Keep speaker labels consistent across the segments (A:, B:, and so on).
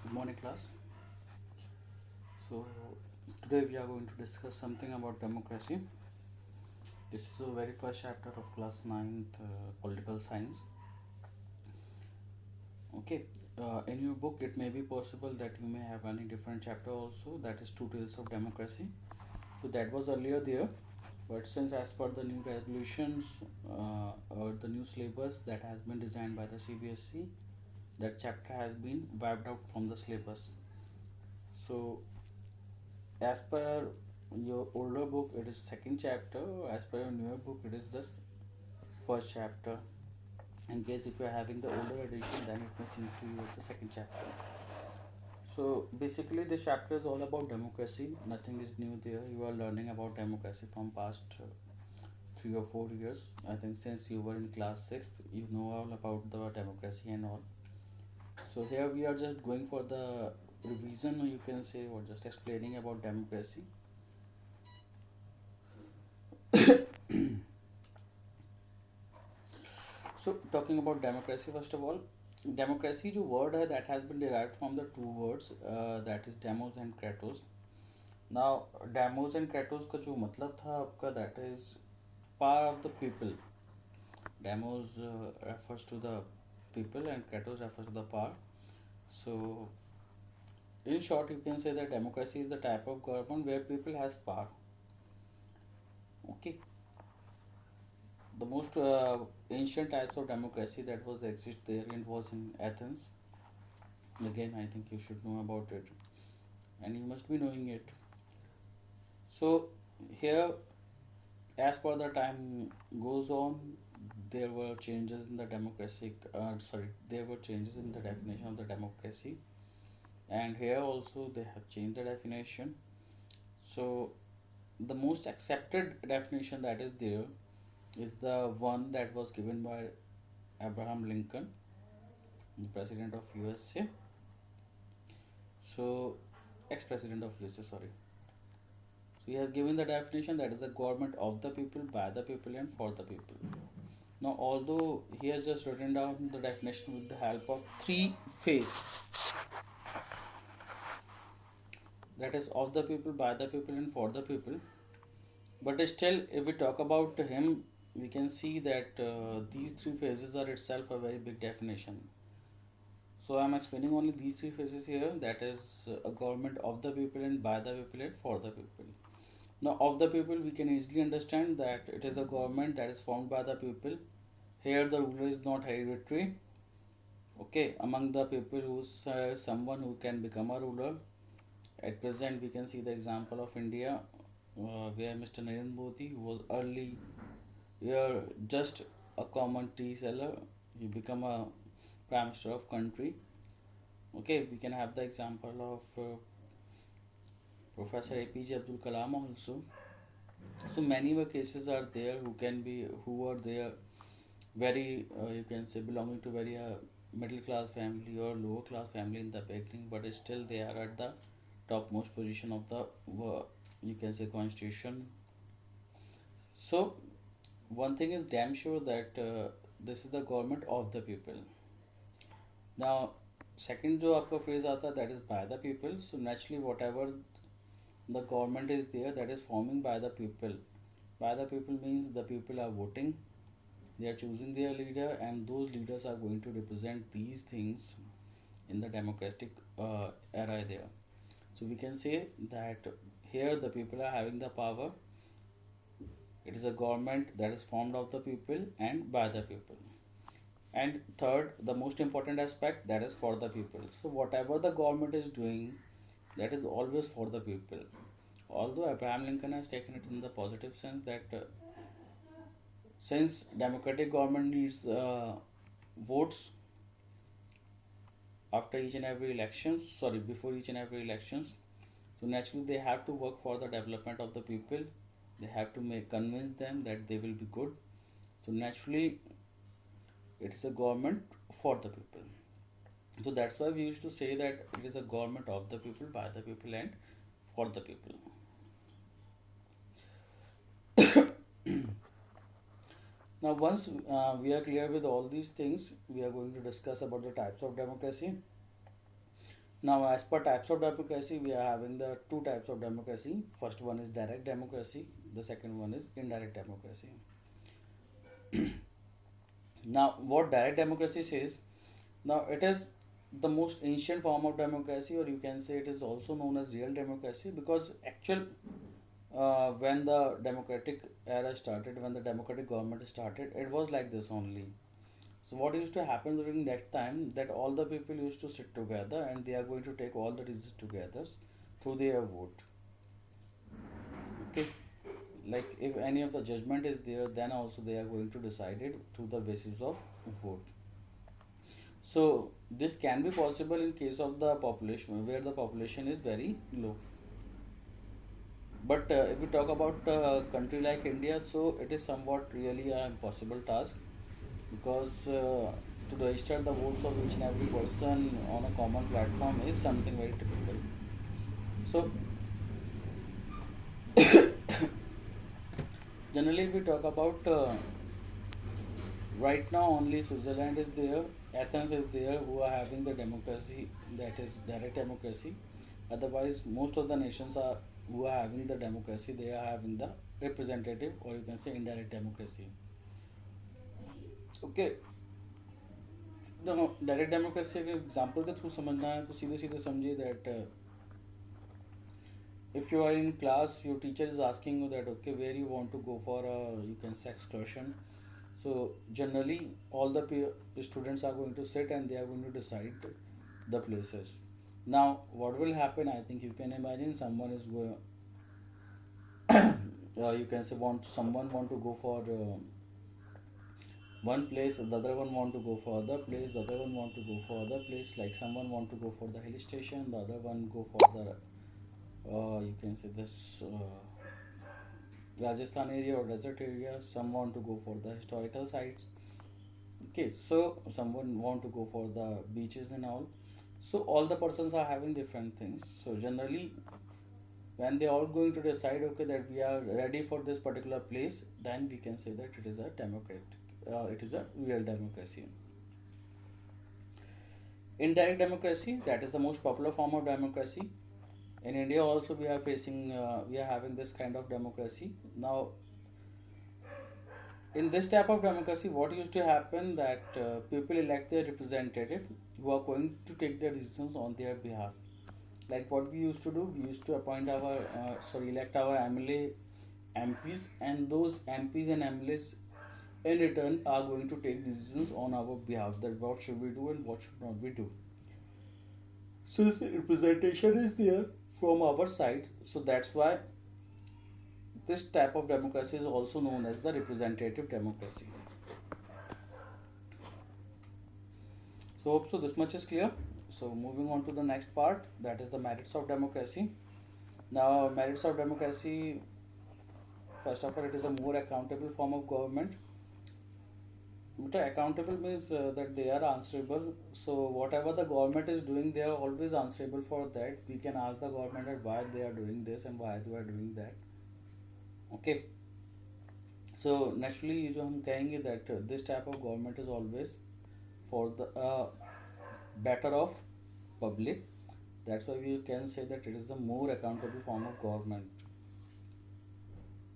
A: Good morning, class. So, today we are going to discuss something about democracy. This is the very first chapter of class 9th political science. Okay, in your book, it may be possible that you may have any different chapter also, that is Two Tales of Democracy. So, that was earlier there, but since as per the new regulations or the new syllabus that has been designed by the CBSE, that chapter has been wiped out from the syllabus. So, as per your older book it is second chapter, as per your newer book it is this first chapter. In case if you are having the older edition, then it may seem to you the second chapter. So basically this chapter is all about democracy. Nothing is new there. You are learning about democracy from past 3 or 4 years. I think since you were in class 6th you know all about the democracy and all. So here we are just going for the revision, you can say, or just explaining about democracy. So talking about democracy, first of all, democracy जो word है that has been derived from the two words that is demos and kratos. Now demos and kratos का जो मतलब था आपका, that is power of the people. Demos refers to the people and kratos refers to the power. So in short you can say that democracy is the type of government where people has power. Okay, the most ancient types of democracy that was exist there and was in Athens. Again, I think you should know about it, and you must be knowing it. So here, as per the time goes on, there were changes in the democratic. There were changes in the definition of the democracy, and here also they have changed the definition. So the most accepted definition that is there is the one that was given by Abraham Lincoln, the president of USA. So ex-president of USA, sorry. So he has given the definition that is a government of the people, by the people, and for the people. Now, although he has just written down the definition with the help of three phase, that is of the people, by the people, and for the people. But still, if we talk about him, we can see that these three phases are itself a very big definition. So I am explaining only these three phases here. That is a government of the people and by the people and for the people. Now, of the people, we can easily understand that it is the government that is formed by the people. Here, the ruler is not hereditary. Okay, among the people who's someone who can become a ruler. At present, we can see the example of India, where Mr. Narendra Modi, who was early here just a common tea seller, he become a prime minister of country. Okay, we can have the example of Professor APJ Abdul Kalam also. So many more cases are there who are there very you can say belonging to very middle class family or lower class family in the beginning, but still they are at the topmost position of the you can say constitution. So one thing is damn sure that this is the government of the people. Now second जो आपका phrase आता है that is by the people. So naturally whatever the government is there, that is forming by the people. By the people means the people are voting, they are choosing their leader, and those leaders are going to represent these things in the democratic era there. So we can say that here the people are having the power. It is a government that is formed of the people and by the people. And third, the most important aspect, that is for the people. So whatever the government is doing, that is always for the people. Although Abraham Lincoln has taken it in the positive sense that since democratic government needs votes after each and every election, sorry, before each and every elections, so naturally they have to work for the development of the people. They have to make convince them that they will be good. So naturally it is a government for the people. So that's why we used to say that it is a government of the people, by the people, and for the people. Now once we are clear with all these things, we are going to discuss about the types of democracy. Now, as per types of democracy, we are having the two types of democracy. First one is direct democracy. The second one is indirect democracy. Now, what direct democracy says, now it is the most ancient form of democracy, or you can say it is also known as real democracy, because actual when the democratic era started, when the democratic government started, it was like this only. So what used to happen during that time, that all the people used to sit together and they are going to take all the decisions together through their vote. Okay, like if any of the judgment is there, then also they are going to decide it through the basis of vote. So this can be possible in case of the population where the population is very low. But if we talk about a country like India, so it is somewhat really an impossible task, because to register the votes of each and every person on a common platform is something very typical. So generally, if we talk about right now, only Switzerland is there, Athens is there, who are having the democracy, that is direct democracy. Otherwise, most of the nations are who are having the democracy, they are having the representative, or you can say indirect democracy. Okay, direct democracy के example के through समझना है तो सीधे सीधे समझिए that if you are in class, your teacher is asking you that okay, where you want to go for a, you can say, excursion. So generally all the students are going to sit and they are going to decide the places. Now what will happen, I think you can imagine, someone is going you can say want someone want to go for one place, the other one want to go for other place, the other one want to go for other place, like someone want to go for the hill station, the other one go for the you can say this Rajasthan area or desert area. Some want to go for the historical sites. Okay, so someone want to go for the beaches and all. So all the persons are having different things. So generally, when they all going to decide, okay, that we are ready for this particular place, then we can say that it is a democratic. It is a real democracy. Indirect democracy, that is the most popular form of democracy. In India also we are facing, we are having this kind of democracy. Now in this type of democracy, what used to happen, that people elect their representative who are going to take their decisions on their behalf. Like what we used to do, we used to appoint our elect our MLA, MPs, and those MPs and MLAs in return are going to take decisions on our behalf, that what should we do and what should not we do. So this representation is there from our side. So that's why this type of democracy is also known as the representative democracy. So hope so this much is clear. So moving on to the next part, that is the merits of democracy. Now merits of democracy, first of all, it is a more accountable form of government. But accountable means that they are answerable. So whatever the government is doing, they are always answerable for that. We can ask the government that why they are doing this and why they are doing that. Okay. So naturally ये जो हम कहेंगे that this type of government is always for the better of public. That's why we can say that it is the more accountable form of government.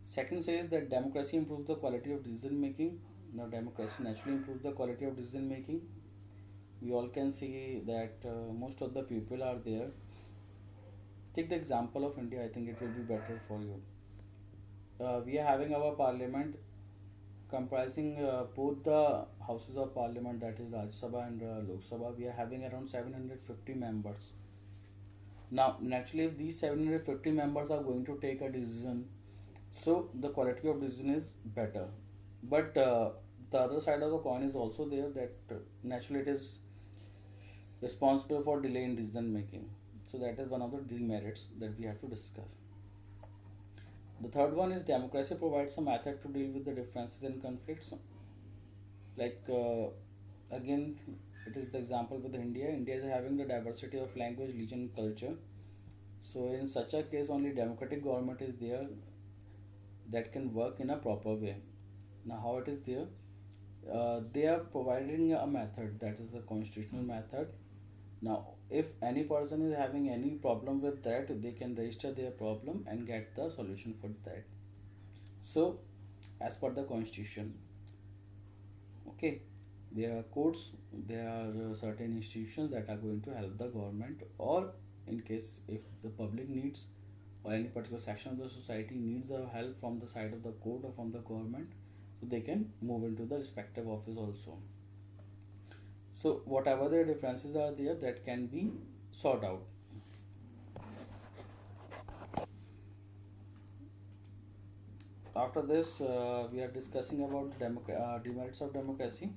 A: Second says that democracy improves the quality of decision making. Now democracy naturally improves the quality of decision making. We all can see that most of the people are there. Take the example of India, I think it will be better for you. We are having our parliament comprising both the houses of parliament, that is Rajya Sabha and Lok Sabha. We are having around 750 members. Now naturally if these 750 members are going to take a decision, so the quality of decision is better. But the other side of the coin is also there, that naturally it is responsible for delay in decision making. So that is one of the demerits that we have to discuss. The third one is democracy provides a method to deal with the differences and conflicts. Like again, it is the example with India. India is having the diversity of language, religion, culture. So in such a case, only democratic government is there that can work in a proper way. Now, how it is there? They are providing a method, that is a constitutional method, Now, if any person is having any problem with that, they can register their problem and get the solution for that. So, as per the constitution, okay, there are courts, there are certain institutions that are going to help the government, or in case if the public needs or any particular section of the society needs a help from the side of the court or from the government, so they can move into the respective office also. So whatever their differences are there, that can be sought out. After this, we are discussing about demerits of democracy.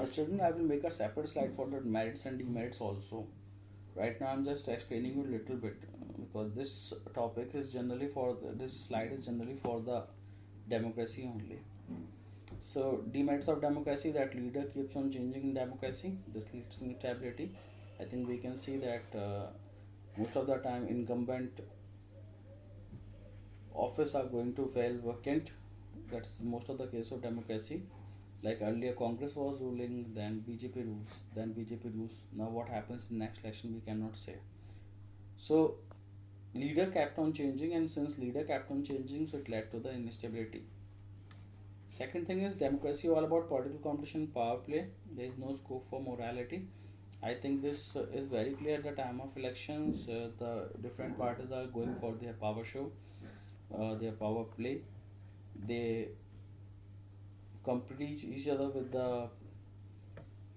A: Student, I will make a separate slide for the merits and demerits also. Right now, I'm just explaining you a little bit because this topic is generally for this slide is generally for the democracy only. So, demerits of democracy, that leader keeps on changing in democracy. This leads to instability. I think we can see that most of the time incumbent office are going to fail vacant. That's most of the case of democracy. Like earlier, Congress was ruling, then BJP rules, then BJP rules. Now, what happens in next election, we cannot say. So, leader kept on changing, and since leader kept on changing, so it led to the instability. Second thing is democracy all about political competition, power play. There is no scope for morality. I think this is very clear at the time of elections. The different parties are going for their power show, their power play. They compete each other with the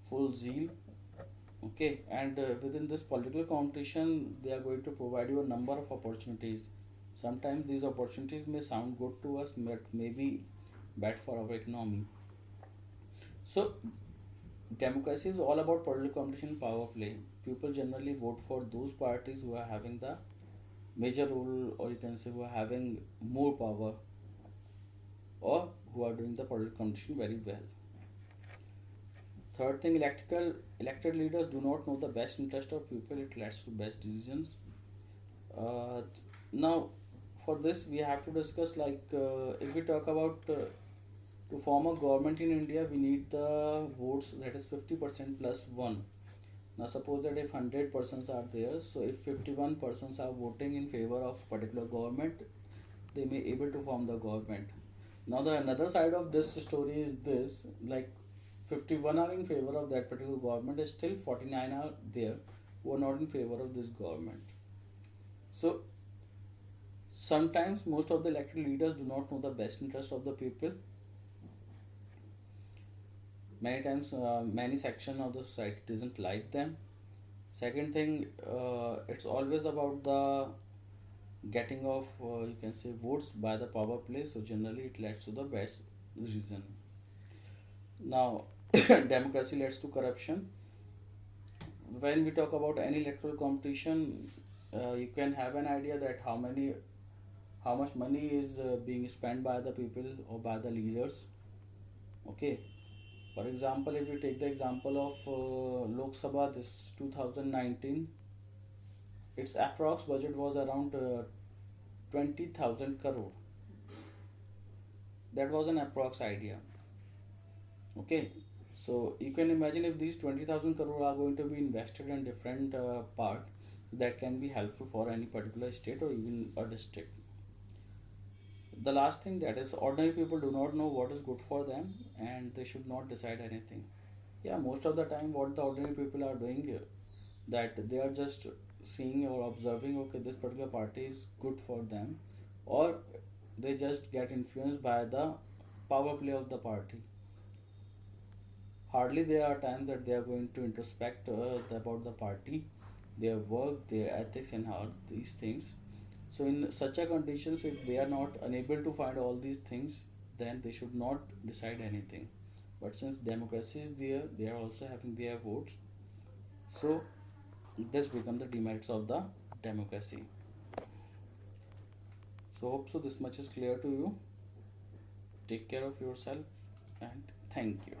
A: full zeal. Okay, and within this political competition, they are going to provide you a number of opportunities. Sometimes these opportunities may sound good to us, but maybe bad for our economy. So, democracy is all about political competition, power play. People generally vote for those parties who are having the major role, or you can say who are having more power, or who are doing the political competition very well. Third thing, elected leaders do not know the best interest of people. It leads to best decisions. Uh, Now, for this, we have to discuss like if we talk about to form a government in India, we need the votes that is 50% plus one. Now, suppose that if 100 persons are there, so if 51 persons are voting in favor of particular government, they may able to form the government. Now, the another side of this story is this, like 51 are in favor of that particular government, still 49 are there who are not in favor of this government. So sometimes most of the elected leaders do not know the best interest of the people. Many times many section of the society doesn't like them. Second thing, it's always about the getting of you can say votes by the power play, so generally it leads to the best reason. Now, democracy leads to corruption. When we talk about any electoral competition, you can have an idea that how much money is being spent by the people or by the leaders. Okay, for example, if you take the example of Lok Sabha this 2019, its approx budget was around 20,000 crore. That was an approx idea. Okay, so you can imagine if these 20,000 crore are going to be invested in different part, that can be helpful for any particular state or even a district. The last thing, that is ordinary people do not know what is good for them and they should not decide anything. Yeah, most of the time what the ordinary people are doing here, that they are just seeing or observing, okay, this particular party is good for them, or they just get influenced by the power play of the party. Hardly there are times that they are going to introspect about the party, their work, their ethics, and all these things. So, in such a conditions, if they are not unable to find all these things, then they should not decide anything. But since democracy is there, they are also having their votes. So, this become the demerits of the democracy. So, hope so this much is clear to you. Take care of yourself and thank you.